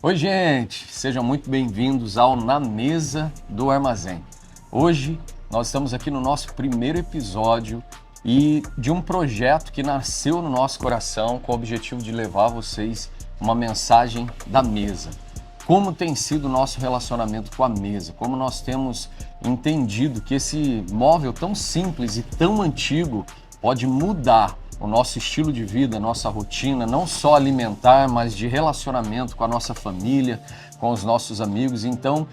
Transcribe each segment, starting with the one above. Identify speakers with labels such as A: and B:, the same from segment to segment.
A: Oi, gente! Sejam muito bem-vindos ao Na Mesa do Armazém. Hoje nós estamos aqui no nosso primeiro episódio e de um projeto que nasceu no nosso coração com o objetivo de levar a vocês uma mensagem da mesa. Como tem sido o nosso relacionamento com a mesa, como nós temos entendido que esse móvel tão simples e tão antigo pode mudar o nosso estilo de vida, a nossa rotina, não só alimentar, mas de relacionamento com a nossa família, com os nossos amigos. Então,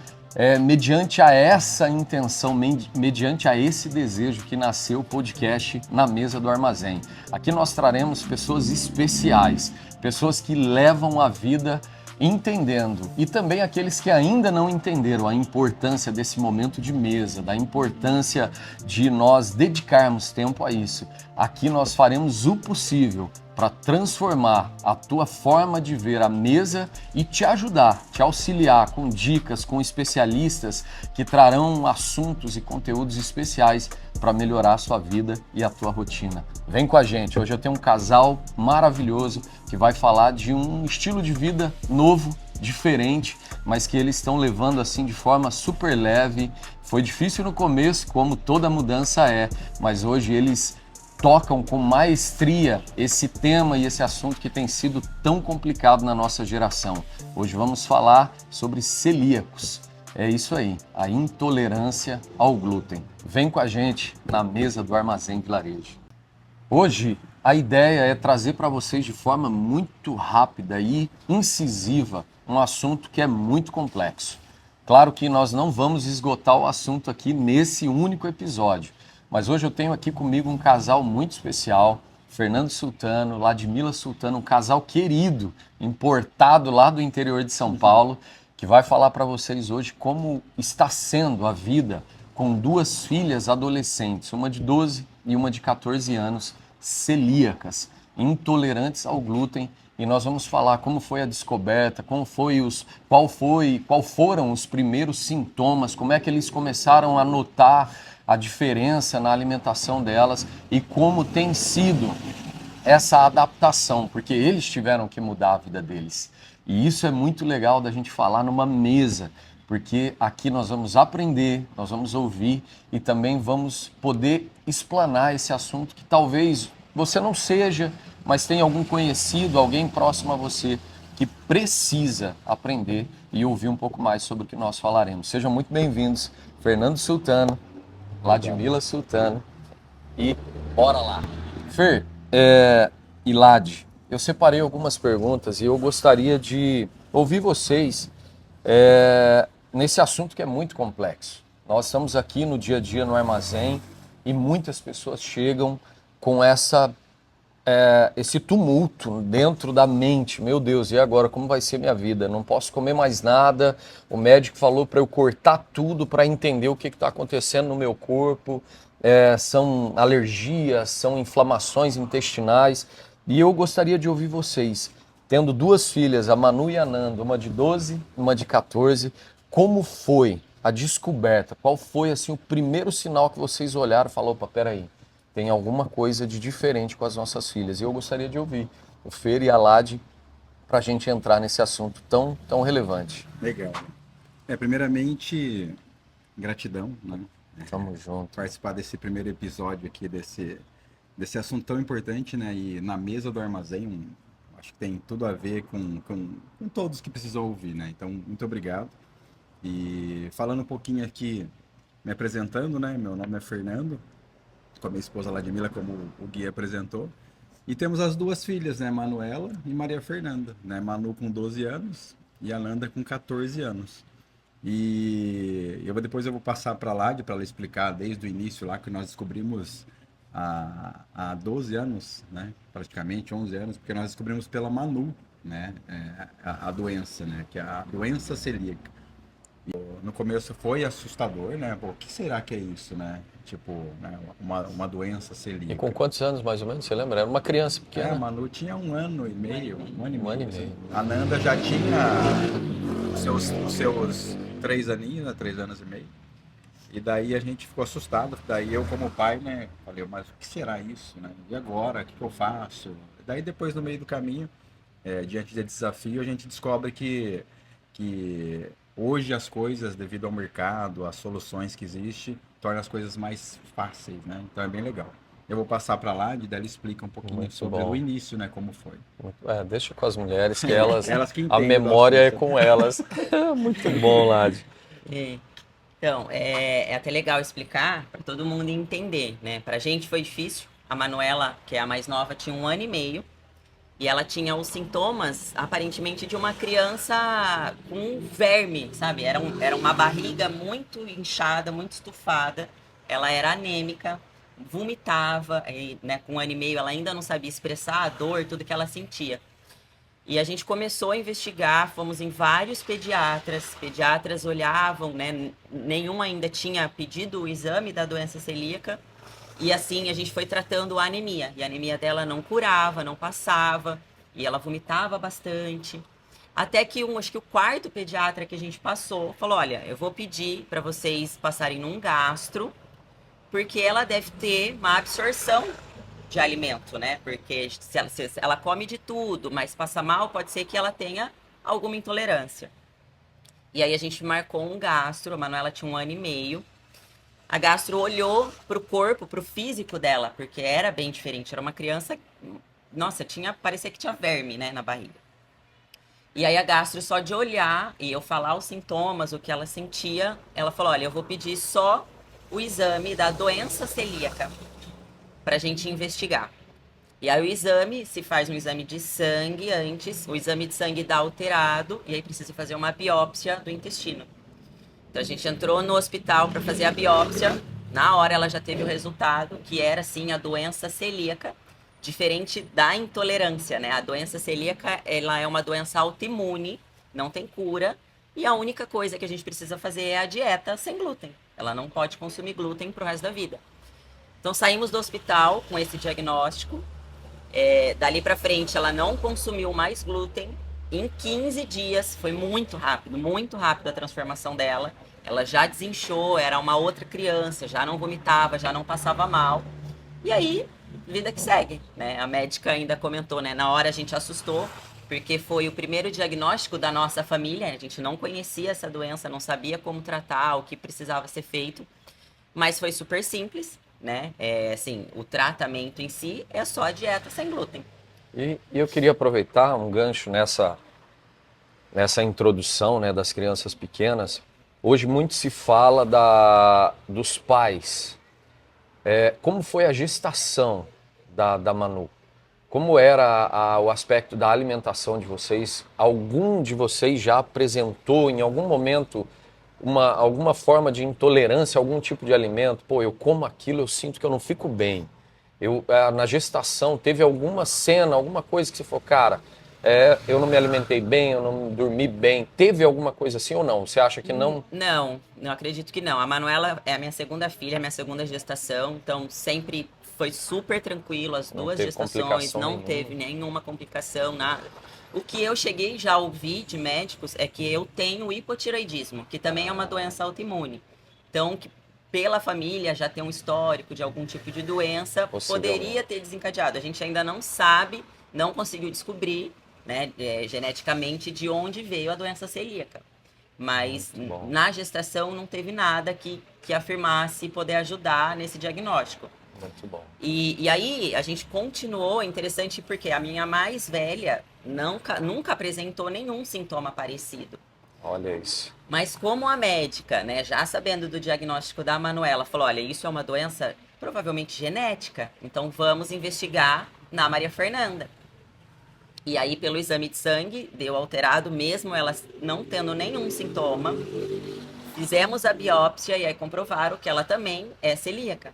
A: mediante a essa intenção, mediante a esse desejo que nasceu o podcast Na Mesa do Armazém. Aqui nós traremos pessoas especiais, pessoas que levam a vida entendendo, e também aqueles que ainda não entenderam a importância desse momento de mesa, da importância de nós dedicarmos tempo a isso. Aqui nós faremos o possível para transformar a tua forma de ver a mesa e te ajudar, te auxiliar com dicas, com especialistas que trarão assuntos e conteúdos especiais para melhorar a sua vida e a tua rotina. Vem com a gente, hoje eu tenho um casal maravilhoso que vai falar de um estilo de vida novo, diferente, mas que eles estão levando assim de forma super leve. Foi difícil no começo, como toda mudança é, mas hoje eles tocam com maestria esse tema e esse assunto que tem sido tão complicado na nossa geração. Hoje vamos falar sobre celíacos. É isso aí, a intolerância ao glúten. Vem com a gente na Mesa do Armazém Vilarejo. Hoje a ideia é trazer para vocês de forma muito rápida e incisiva um assunto que é muito complexo. Claro que nós não vamos esgotar o assunto aqui nesse único episódio, mas hoje eu tenho aqui comigo um casal muito especial, Fernando Sultano, Ladmila Sultano, um casal querido, importado lá do interior de São Paulo, que vai falar para vocês hoje como está sendo a vida com duas filhas adolescentes, uma de 12 e uma de 14 anos, celíacas, intolerantes ao glúten. E nós vamos falar como foi a descoberta, qual foram os primeiros sintomas, como é que eles começaram a notar a diferença na alimentação delas e como tem sido essa adaptação, porque eles tiveram que mudar a vida deles. E isso é muito legal da gente falar numa mesa, porque aqui nós vamos aprender, nós vamos ouvir e também vamos poder explanar esse assunto que talvez você não seja, mas tem algum conhecido, alguém próximo a você que precisa aprender e ouvir um pouco mais sobre o que nós falaremos. Sejam muito bem-vindos, Fernando Sultano, Ladmila Sultano, e bora lá. Fer, e Lad, eu separei algumas perguntas e eu gostaria de ouvir vocês nesse assunto que é muito complexo. Nós estamos aqui no dia a dia no armazém e muitas pessoas chegam com esse tumulto dentro da mente. Meu Deus, e agora como vai ser minha vida? Não posso comer mais nada. O médico falou para eu cortar tudo para entender o que está acontecendo no meu corpo. São alergias, são inflamações intestinais. E eu gostaria de ouvir vocês, tendo duas filhas, a Manu e a Nanda, uma de 12 e uma de 14, como foi a descoberta? Qual foi assim o primeiro sinal que vocês olharam e falaram, opa, peraí, tem alguma coisa de diferente com as nossas filhas? E eu gostaria de ouvir o Fer e a Lad para a gente entrar nesse assunto tão relevante.
B: Legal. Primeiramente, gratidão, né?
A: Tamo junto.
B: Participar desse primeiro episódio aqui, desse assunto tão importante, né? E na mesa do armazém, acho que tem tudo a ver com todos que precisam ouvir, né? Então, muito obrigado. E falando um pouquinho aqui, me apresentando, né? Meu nome é Fernando, com a minha esposa Ladmila, como o Gui apresentou. E temos as duas filhas, né? Manuela e Maria Fernanda, né? Manu com 12 anos e a Nanda com 14 anos. E depois eu vou passar para a Lad para ela explicar desde o início lá que nós descobrimos há 12 anos, né? Praticamente 11 anos, porque nós descobrimos pela Manu, né? A doença, né? Que é a doença celíaca. No começo foi assustador, né? Pô, o que será que é isso, né? Tipo, né? Uma doença celíaca.
A: E com quantos anos mais ou menos, você lembra? Era uma criança pequena.
B: A Manu tinha 1 ano e meio, um ano e meio.
A: Assim.
B: A Nanda já tinha os seus 3 aninhos, né? 3 anos e meio. E daí a gente ficou assustado. Daí eu, como pai, né? Falei, mas o que será isso, né? E agora? O que eu faço? Daí depois, no meio do caminho, diante desse desafio, a gente descobre que hoje as coisas, devido ao mercado, às soluções que existem, tornam as coisas mais fáceis, né? Então é bem legal. Eu vou passar para lá, e daí ela explica um pouquinho
A: Muito
B: sobre o
A: bom.
B: início, né? Como foi.
A: Deixa com as mulheres, que elas,
B: Elas que
A: a
B: entendem do
A: memória é
B: assunto.
A: com elas. Muito bom, Lade.
C: É. Então, é até legal explicar para todo mundo entender, né? Pra gente foi difícil. A Manuela, que é a mais nova, tinha 1 ano e meio. E ela tinha os sintomas, aparentemente, de uma criança com verme, sabe? Era uma barriga muito inchada, muito estufada. Ela era anêmica, vomitava, e, né, com 1 ano e meio ela ainda não sabia expressar a dor, tudo que ela sentia. E a gente começou a investigar, fomos em vários pediatras olhavam, né? Nenhum ainda tinha pedido o exame da doença celíaca. E assim a gente foi tratando a anemia. E a anemia dela não curava, não passava. E ela vomitava bastante. Até que acho que o quarto pediatra que a gente passou falou: olha, eu vou pedir para vocês passarem num gastro, porque ela deve ter uma absorção de alimento, né? Porque se ela come de tudo, mas passa mal, pode ser que ela tenha alguma intolerância. E aí a gente marcou um gastro, a Manuela tinha 1 ano e meio. A gastro olhou pro corpo, pro físico dela, porque era bem diferente. Era uma criança, nossa, parecia que tinha verme, né, na barriga. E aí a gastro, só de olhar e eu falar os sintomas, o que ela sentia, ela falou: olha, eu vou pedir só o exame da doença celíaca pra gente investigar. E aí o exame, se faz um exame de sangue antes, o exame de sangue dá alterado, e aí precisa fazer uma biópsia do intestino. Então a gente entrou no hospital para fazer a biópsia. Na hora ela já teve o resultado, que era sim a doença celíaca, diferente da intolerância, né? A doença celíaca, ela é uma doença autoimune, não tem cura, e a única coisa que a gente precisa fazer é a dieta sem glúten. Ela não pode consumir glúten pro resto da vida. Então saímos do hospital com esse diagnóstico. Dali para frente ela não consumiu mais glúten. Em 15 dias, foi muito rápido a transformação dela. Ela já desinchou, era uma outra criança, já não vomitava, já não passava mal. E aí, vida que segue, né? A médica ainda comentou, né? Na hora a gente assustou, porque foi o primeiro diagnóstico da nossa família. A gente não conhecia essa doença, não sabia como tratar, o que precisava ser feito. Mas foi super simples, né? Assim, o tratamento em si é só a dieta sem glúten.
A: E eu queria aproveitar um gancho nessa introdução, né, das crianças pequenas. Hoje muito se fala dos pais. Como foi a gestação da Manu? Como era o aspecto da alimentação de vocês? Algum de vocês já apresentou em algum momento alguma forma de intolerância a algum tipo de alimento? Pô, eu como aquilo, eu sinto que eu não fico bem. Na gestação, teve alguma cena, alguma coisa que você falou: cara, eu não me alimentei bem, eu não dormi bem. Teve alguma coisa assim ou não? Você acha que não?
C: Não acredito que não. A Manuela é a minha segunda filha, a minha segunda gestação, então sempre foi super tranquilo, as duas gestações, não teve nenhuma complicação, nada. O que eu cheguei já a ouvir de médicos é que eu tenho hipotireoidismo, que também é uma doença autoimune. Então, pela família já tem um histórico de algum tipo de doença, poderia ter desencadeado. A gente ainda não sabe, não conseguiu descobrir, né, geneticamente, de onde veio a doença celíaca. Mas na gestação não teve nada que afirmasse poder ajudar nesse diagnóstico.
A: Muito bom.
C: E aí a gente continuou, interessante, porque a minha mais velha nunca apresentou nenhum sintoma parecido.
A: Olha isso.
C: Mas como a médica, né, já sabendo do diagnóstico da Manuela, falou: olha, isso é uma doença provavelmente genética, então vamos investigar na Maria Fernanda. E aí, pelo exame de sangue, deu alterado, mesmo ela não tendo nenhum sintoma. Fizemos a biópsia e aí comprovaram que ela também é celíaca.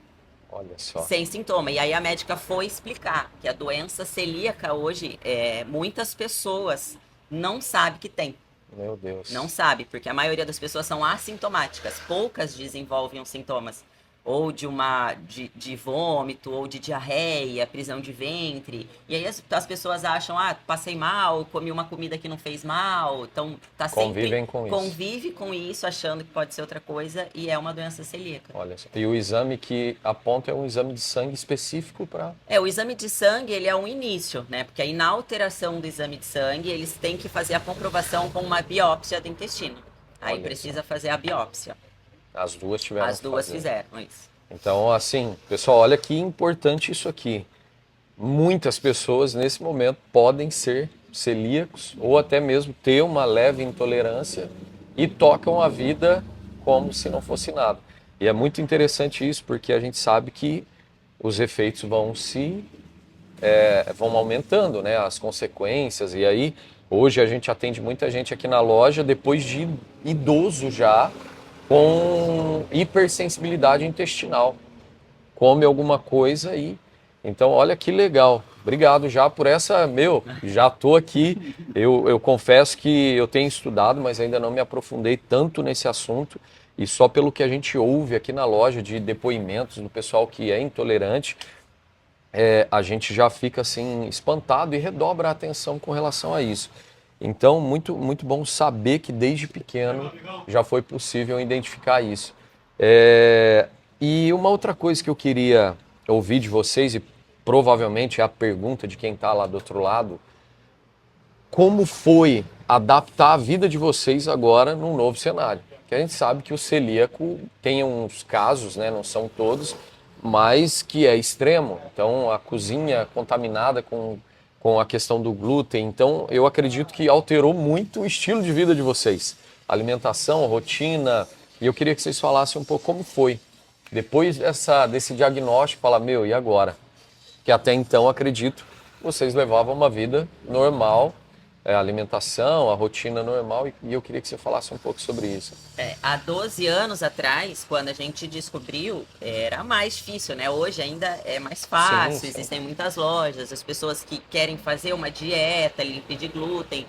A: Olha só.
C: Sem sintoma. E aí a médica foi explicar que a doença celíaca hoje, muitas pessoas não sabem que tem.
A: Meu Deus.
C: Não sabe, porque a maioria das pessoas são assintomáticas. Poucas desenvolvem os sintomas. ou de vômito, ou de diarreia, prisão de ventre. E aí as pessoas acham, passei mal, comi uma comida que não fez mal. Então tá
A: Convivem com isso.
C: convive com isso, achando que pode ser outra coisa, e é uma doença celíaca.
A: Olha só. E o exame que aponta é um exame de sangue específico para...
C: O exame de sangue, ele é um início, né? Porque aí na alteração do exame de sangue, eles têm que fazer a comprovação com uma biópsia do intestino. Aí
A: Olha
C: precisa fazer a biópsia.
A: As duas tiveram
C: As
A: que
C: duas
A: fazer.
C: fizeram isso.
A: Então, assim, pessoal, olha que importante isso aqui. Muitas pessoas nesse momento podem ser celíacos ou até mesmo ter uma leve intolerância e tocam a vida como se não fosse nada. E é muito interessante isso porque a gente sabe que os efeitos vão aumentando, né? As consequências. E aí, hoje a gente atende muita gente aqui na loja depois de idoso já, com hipersensibilidade intestinal. Come alguma coisa e... Então, olha que legal. Obrigado já por essa... já estou aqui. Eu confesso que eu tenho estudado, mas ainda não me aprofundei tanto nesse assunto. E só pelo que a gente ouve aqui na loja de depoimentos do pessoal que é intolerante, a gente já fica assim espantado e redobra a atenção com relação a isso. Então, muito, muito bom saber que desde pequeno já foi possível identificar isso. E uma outra coisa que eu queria ouvir de vocês, e provavelmente é a pergunta de quem está lá do outro lado, como foi adaptar a vida de vocês agora num novo cenário? Porque a gente sabe que o celíaco tem uns casos, né, não são todos, mas que é extremo. Então, a cozinha contaminada com a questão do glúten. Então, eu acredito que alterou muito o estilo de vida de vocês. Alimentação, rotina. E eu queria que vocês falassem um pouco como foi. Depois desse diagnóstico, falar, e agora? Que até então, acredito, vocês levavam uma vida normal, a alimentação, a rotina normal, e eu queria que você falasse um pouco sobre isso.
C: Há 12 anos atrás, quando a gente descobriu, era mais difícil, né? Hoje ainda é mais fácil,
A: Sim.
C: existem muitas lojas, as pessoas que querem fazer uma dieta livre de glúten.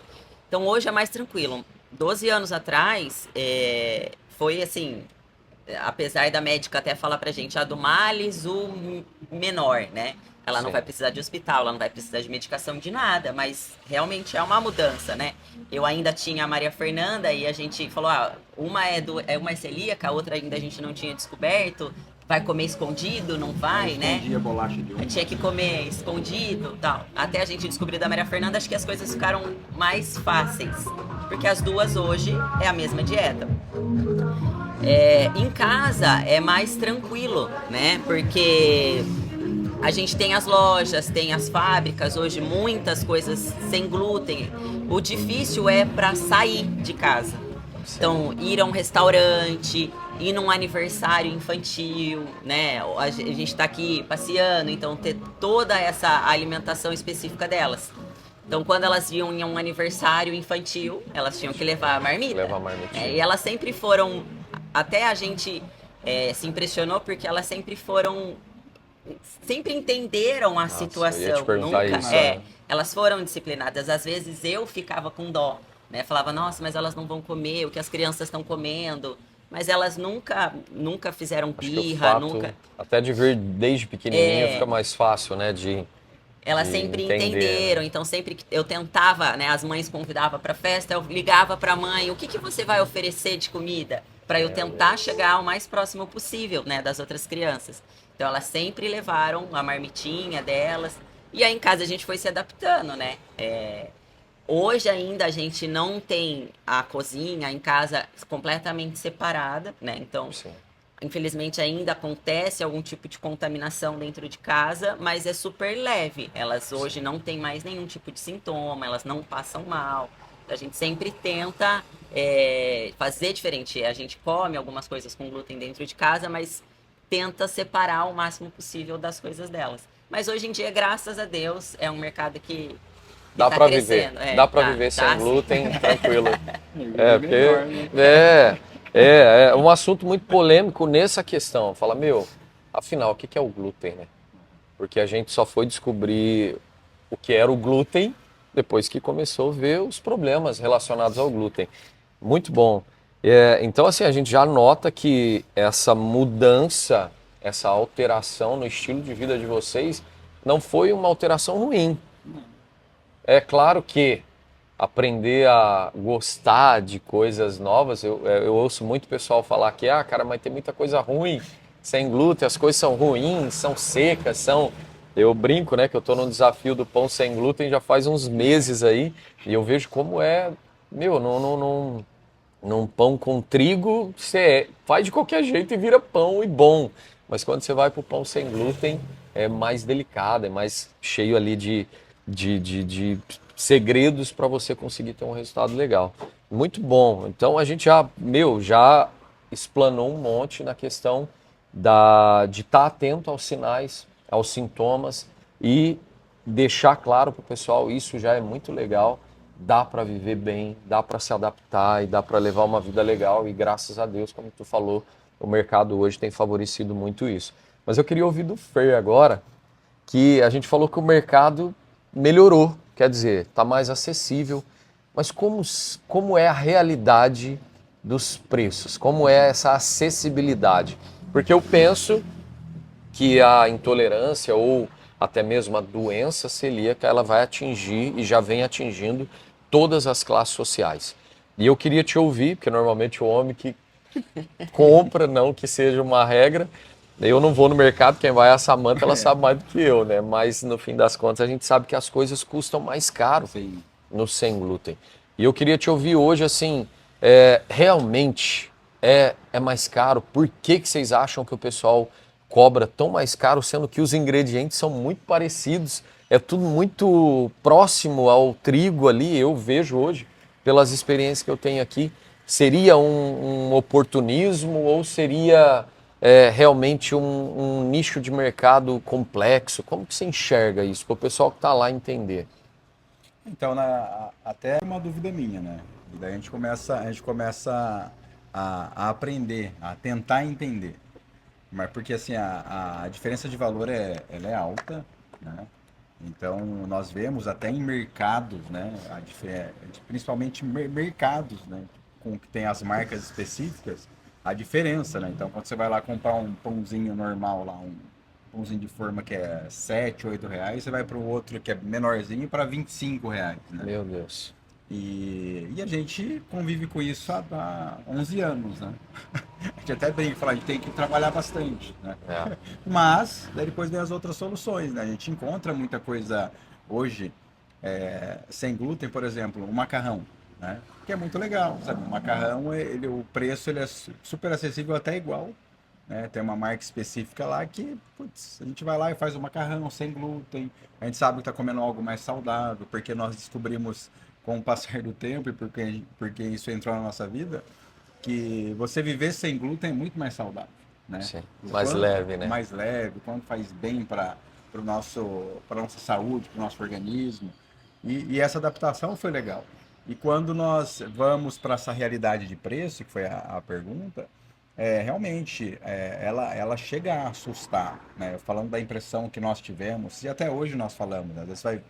C: Então hoje é mais tranquilo. 12 anos atrás, foi assim, apesar da médica até falar pra gente, a do males, o menor, né? Ela não vai precisar de hospital, ela não vai precisar de medicação de nada, mas realmente é uma mudança, né? Eu ainda tinha a Maria Fernanda e a gente falou, uma uma é celíaca, a outra ainda a gente não tinha descoberto, vai comer escondido, não vai, né?
B: Escondia bolacha de uma.
C: Tinha que comer escondido, tal. Até a gente descobrir da Maria Fernanda, acho que as coisas ficaram mais fáceis, porque as duas hoje é a mesma dieta. Em casa é mais tranquilo, né? Porque a gente tem as lojas, tem as fábricas, hoje muitas coisas sem glúten. O difícil é para sair de casa. Então, ir a um restaurante, ir num aniversário infantil, né? A gente está aqui passeando, então ter toda essa alimentação específica delas. Então, quando elas iam em um aniversário infantil, elas tinham que levar a marmita. E elas sempre foram... Até a gente se impressionou porque elas sempre entenderam a situação.
A: Eu ia te perguntar
C: Nunca,
A: isso,
C: elas foram disciplinadas. Às vezes eu ficava com dó, né? Falava, nossa, mas elas não vão comer o que as crianças estão comendo. Mas elas nunca fizeram birra, nunca.
A: Até de ver desde pequenininho fica mais fácil, né?
C: Elas sempre entenderam, né? Então sempre que eu tentava, né? As mães convidavam para festa, eu ligava para a mãe, o que você vai oferecer de comida? Para eu tentar chegar o mais próximo possível, né? Das outras crianças. Então elas sempre levaram a marmitinha delas. E aí em casa a gente foi se adaptando, né? Hoje ainda a gente não tem a cozinha em casa completamente separada, né? Então, infelizmente ainda acontece algum tipo de contaminação dentro de casa, mas é super leve. Elas hoje não têm mais nenhum tipo de sintoma, elas não passam mal. A gente sempre tenta fazer diferente. A gente come algumas coisas com glúten dentro de casa, mas tenta separar o máximo possível das coisas delas. Mas hoje em dia, graças a Deus, é um mercado que
A: dá
C: tá
A: para
C: crescendo.
A: viver. Dá para viver sem glúten, tranquilo.
B: Porque
A: é um assunto muito polêmico nessa questão. Fala, afinal, o que é o glúten, né? Porque a gente só foi descobrir o que era o glúten depois que começou a ver os problemas relacionados ao glúten. Muito bom. Então, assim, a gente já nota que essa mudança essa alteração no estilo de vida de vocês não foi uma alteração ruim. É claro que aprender a gostar de coisas novas, eu ouço muito pessoal falar que, cara, mas tem muita coisa ruim sem glúten, as coisas são ruins, são secas, são... Eu brinco, né, que eu tô no desafio do pão sem glúten já faz uns meses aí, e eu vejo como num pão com trigo, você faz de qualquer jeito e vira pão e bom. Mas quando você vai pro pão sem glúten, é mais delicado, é mais cheio ali de segredos para você conseguir ter um resultado legal. Muito bom. Então a gente já explanou um monte na questão de estar atento aos sinais, aos sintomas e deixar claro para o pessoal, isso já é muito legal. Dá para viver bem, dá para se adaptar e dá para levar uma vida legal e graças a Deus, como tu falou, o mercado hoje tem favorecido muito isso. Mas eu queria ouvir do Fer agora, que a gente falou que o mercado melhorou, quer dizer, está mais acessível, mas como é a realidade dos preços? Como é essa acessibilidade? Porque eu penso que a intolerância ou até mesmo a doença celíaca, ela vai atingir e já vem atingindo todas as classes sociais. E eu queria te ouvir, porque normalmente o homem que compra, não que seja uma regra, eu não vou no mercado, quem vai é a Samanta, ela sabe mais do que eu, né? Mas no fim das contas a gente sabe que as coisas custam mais caro no sem glúten. E eu queria te ouvir hoje, assim, realmente é mais caro? Por que vocês acham que o pessoal cobra tão mais caro, sendo que os ingredientes são muito parecidos, é tudo muito próximo ao trigo ali, eu vejo hoje, pelas experiências que eu tenho aqui, seria um oportunismo ou seria realmente um nicho de mercado complexo? Como que você enxerga isso, para o pessoal que está lá entender?
B: Então, até uma dúvida minha, né? E daí a gente começa a aprender, a tentar entender. Mas porque assim, a diferença de valor ela é alta, né? Então, nós vemos até em mercados, né? Principalmente mercados, né? Com que tem as marcas específicas, a diferença, né? Então, quando você vai lá comprar um pãozinho normal lá, um pãozinho de forma que é 7, 8 reais, você vai para o outro que é menorzinho para 25 reais, né?
A: Meu Deus.
B: E a gente convive com isso há 11 anos, né? A gente até brinca, fala, a gente tem que trabalhar bastante, né? Mas, daí depois vem as outras soluções, né? A gente encontra muita coisa hoje sem glúten, por exemplo, o macarrão, né? Que é muito legal, sabe? O macarrão, o preço ele é super acessível, até igual, né? Tem uma marca específica lá que, putz, a gente vai lá e faz o macarrão sem glúten, a gente sabe que está comendo algo mais saudável, porque nós descobrimos com o passar do tempo e porque isso entrou na nossa vida, que você viver sem glúten é muito mais saudável, né?
A: Sim, mais leve, né?
B: Mais leve, quanto faz bem para para nossa saúde, para o nosso organismo. E essa adaptação foi legal. E quando nós vamos para essa realidade de preço, que foi a pergunta, realmente ela chega a assustar, né? Falando da impressão que nós tivemos, e até hoje nós falamos, né? Às vezes vai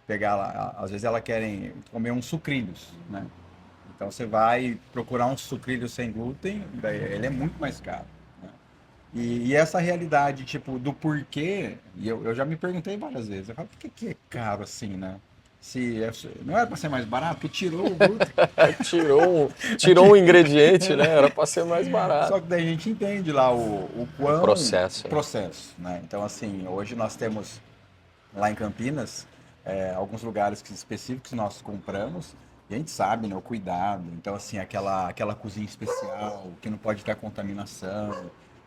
B: pegar lá, às vezes elas querem comer uns sucrilhos, né? Então você vai procurar um sucrilho sem glúten, daí ele é muito mais caro, né? E essa realidade, tipo, do porquê, e eu já me perguntei várias vezes, eu falo, por que é caro assim, né? Não era para ser mais barato, porque tirou o glúten.
A: tirou um ingrediente, né? Era para ser mais barato.
B: Só que daí a gente entende lá o quão...
A: Processo.
B: Processo, né? Então, assim, hoje nós temos lá em Campinas alguns lugares específicos que nós compramos, e a gente sabe, né, o cuidado. Então, assim, aquela cozinha especial, que não pode ter contaminação.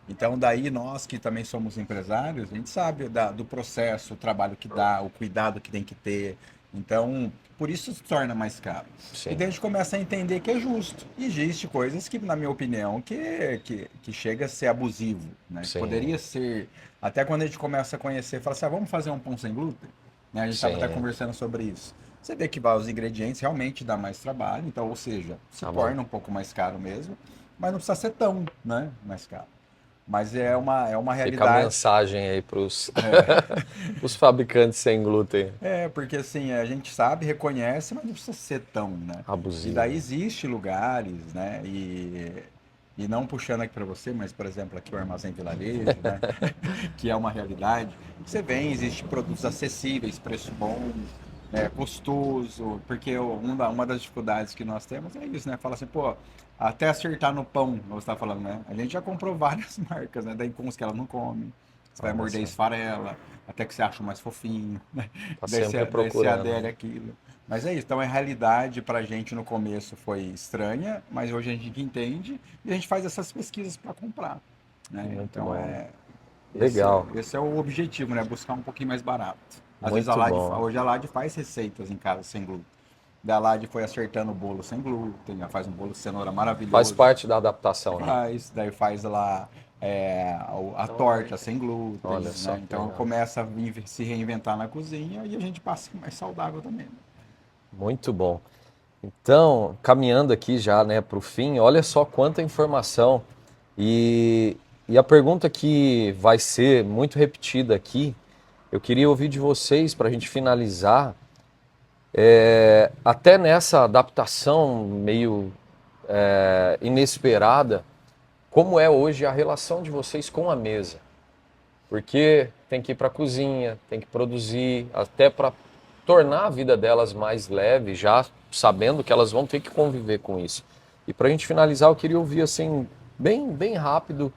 B: Então, daí nós que também somos empresários, a gente sabe do processo, o trabalho que dá, o cuidado que tem que ter. Então, por isso se torna mais caro.
A: Sim.
B: E daí a gente começa a entender que é justo. E existe coisas que, na minha opinião, que chega a ser abusivo, né? Poderia ser, até quando a gente começa a conhecer, fala assim, vamos fazer um pão sem glúten? Né? A gente estava até conversando sobre isso. Você vê que os ingredientes realmente dá mais trabalho, então, ou seja, se torna um pouco mais caro mesmo, mas não precisa ser tão, né, mais caro. Mas é uma realidade.
A: Fica a mensagem aí para os fabricantes sem glúten.
B: Porque assim, a gente sabe, reconhece, mas não precisa ser tão, né?
A: Abusivo.
B: E daí existe lugares, né? E não puxando aqui para você, mas, por exemplo, aqui o Armazém Vilarejo, né? Que é uma realidade. Você vem, existe produtos acessíveis, preço bom, né? Gostoso, porque uma das dificuldades que nós temos é isso, né? Fala assim, pô, até acertar no pão, como você está falando, né? A gente já comprou várias marcas, né? Daí com os que ela não come, você vai
A: Olha
B: morder
A: só,
B: esfarela, até que você acha mais fofinho, né?
A: tá
B: Daí
A: sempre
B: daí você
A: procurando,
B: adere
A: né?
B: àquilo. Mas é isso, então a realidade pra gente no começo foi estranha, mas hoje a gente entende e a gente faz essas pesquisas para comprar, né?
A: Muito
B: Então
A: bom.
B: esse,
A: Legal,
B: esse é o objetivo, né? Buscar um pouquinho mais barato. Às vezes
A: muito bom.
B: Hoje a Lade faz receitas em casa sem glúten. Da Lade foi acertando o bolo sem glúten, já faz um bolo de cenoura
A: Faz
B: maravilhoso.
A: parte da adaptação, né?
B: Daí faz lá a torta sem glúten,
A: Olha só
B: né?
A: que
B: Então
A: legal.
B: começa a se reinventar na cozinha e a gente passa mais saudável também, né?
A: Muito bom. Então, caminhando aqui já, né, para o fim, olha só quanta informação. E, e a pergunta que vai ser muito repetida aqui, eu queria ouvir de vocês para a gente finalizar. Até nessa adaptação meio inesperada, como é hoje a relação de vocês com a mesa? Porque tem que ir para a cozinha, tem que produzir, até para tornar a vida delas mais leve, já sabendo que elas vão ter que conviver com isso. E para a gente finalizar, eu queria ouvir assim, bem rápido,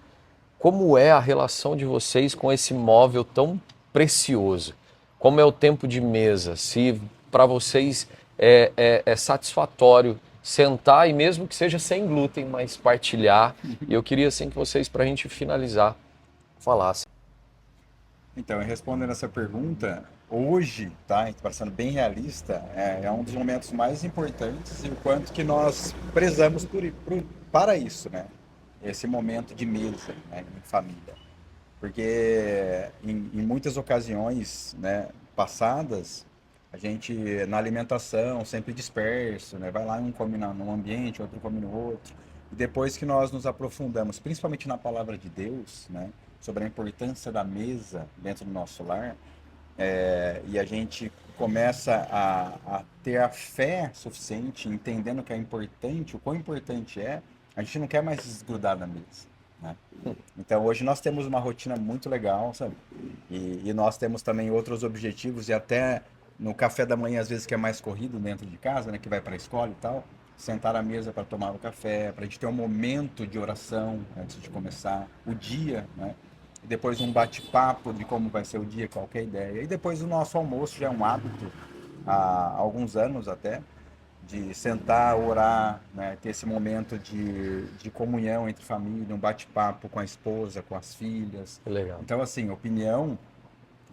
A: como é a relação de vocês com esse móvel tão precioso? Como é o tempo de mesa? Se para vocês é satisfatório sentar e mesmo que seja sem glúten, mas partilhar. E eu queria assim que vocês, para a gente finalizar, falassem.
B: Então, respondendo essa pergunta, hoje, tá, para sendo bem realista, é um dos momentos mais importantes e o quanto que nós prezamos para isso, né? Esse momento de mesa, né, em família. Porque em muitas ocasiões, né, passadas, a gente na alimentação sempre disperso, né? Vai lá, um come num ambiente, outro come no outro. E depois que nós nos aprofundamos, principalmente na palavra de Deus, né, sobre a importância da mesa dentro do nosso lar, e a gente começa a ter a fé suficiente, entendendo que é importante, o quão importante é, a gente não quer mais desgrudar da mesa, né? Então hoje nós temos uma rotina muito legal, sabe? E nós temos também outros objetivos e até no café da manhã às vezes que é mais corrido dentro de casa, né? Que vai para a escola e tal, sentar à mesa para tomar o café, para a gente ter um momento de oração antes de começar o dia, né? E depois um bate-papo de como vai ser o dia, qualquer ideia. E depois o nosso almoço já é um hábito há alguns anos até de sentar, orar, né? Ter esse momento de comunhão entre família, um bate-papo com a esposa, com as filhas.
A: Que legal.
B: Então, assim, opinião,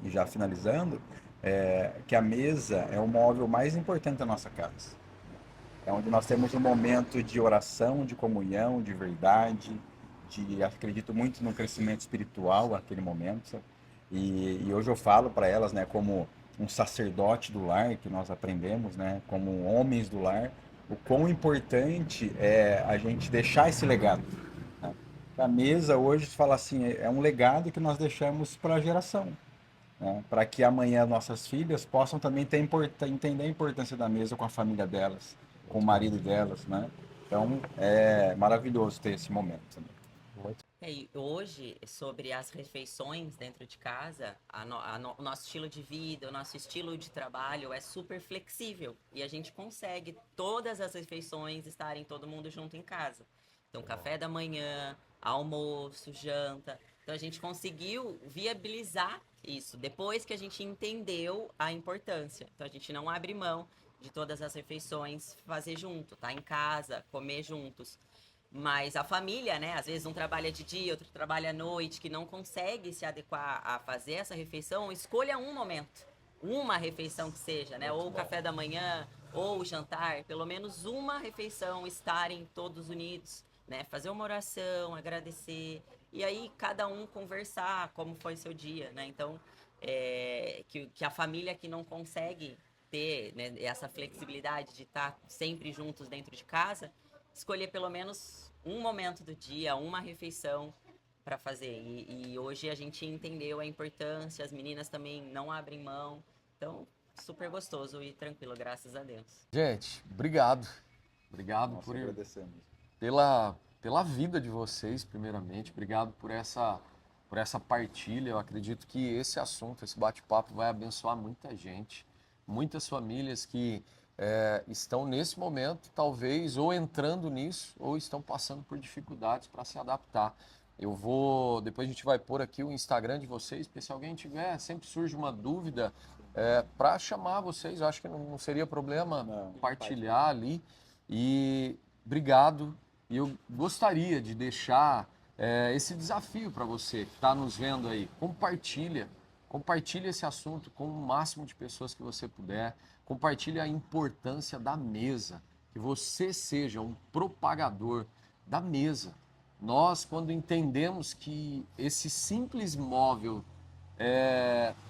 B: e já finalizando, que a mesa é o móvel mais importante da nossa casa. É onde nós temos um momento de oração, de comunhão, de verdade, acredito muito no crescimento espiritual naquele momento, sabe? E hoje eu falo para elas, né, como um sacerdote do lar, que nós aprendemos, né, como homens do lar, o quão importante é a gente deixar esse legado, né? A mesa hoje fala assim, é um legado que nós deixamos para a geração, né? Para que amanhã nossas filhas possam também entender a importância da mesa com a família delas, com o
A: Muito bom.
B: marido delas, né? Então é maravilhoso ter esse momento, né?
A: Muito
C: E hoje, sobre as refeições dentro de casa, o nosso estilo de vida, o nosso estilo de trabalho é super flexível e a gente consegue todas as refeições estarem todo mundo junto em casa. Então,
A: bom.
C: café da manhã, almoço, janta. Então, a gente conseguiu viabilizar isso depois que a gente entendeu a importância. Então, a gente não abre mão de todas as refeições fazer junto, tá em casa, comer juntos. Mas a família, né? Às vezes um trabalha de dia, outro trabalha à noite, que não consegue se adequar a fazer essa refeição, escolha um momento. Uma refeição que seja, né? Ou o café da manhã, ou o jantar, pelo menos uma refeição, estarem todos unidos, né? Fazer uma oração, agradecer, e aí cada um conversar como foi seu dia, né? Então, que a família que não consegue ter, né, essa flexibilidade de estar sempre juntos dentro de casa, escolher pelo menos um momento do dia, uma refeição para fazer. E hoje a gente entendeu a importância, as meninas também não abrem mão. Então, super gostoso e tranquilo, graças a Deus.
A: Gente, obrigado. Obrigado
B: Nós
A: por,
B: agradecemos.
A: pela pela vida de vocês, primeiramente. Obrigado por essa partilha. Eu acredito que esse assunto, esse bate-papo vai abençoar muita gente, muitas famílias que estão nesse momento, talvez, ou entrando nisso, ou estão passando por dificuldades para se adaptar. Depois a gente vai pôr aqui o Instagram de vocês, porque se alguém tiver, sempre surge uma dúvida, para chamar vocês, eu acho que não seria problema partilhar ali. E obrigado. E eu gostaria de deixar esse desafio para você que está nos vendo aí. Compartilha esse assunto com o máximo de pessoas que você puder. Compartilhe a importância da mesa, que você seja um propagador da mesa. Nós, quando entendemos que esse simples móvel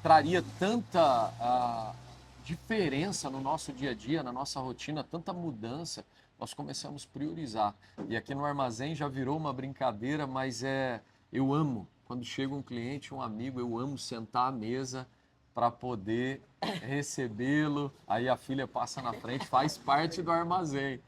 A: traria tanta diferença no nosso dia a dia, na nossa rotina, tanta mudança, nós começamos a priorizar. E aqui no armazém já virou uma brincadeira, mas eu amo. Quando chega um cliente, um amigo, eu amo sentar à mesa para poder recebê-lo. Aí a filha passa na frente, faz parte do armazém.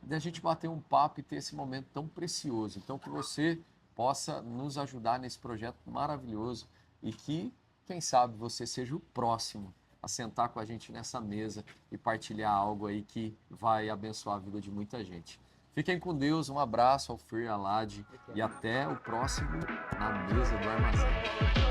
A: De a gente bater um papo e ter esse momento tão precioso. Então, que você possa nos ajudar nesse projeto maravilhoso e que, quem sabe, você seja o próximo a sentar com a gente nessa mesa e partilhar algo aí que vai abençoar a vida de muita gente. Fiquem com Deus, um abraço ao Fer, à Lade e até o próximo Na Mesa do Armazém.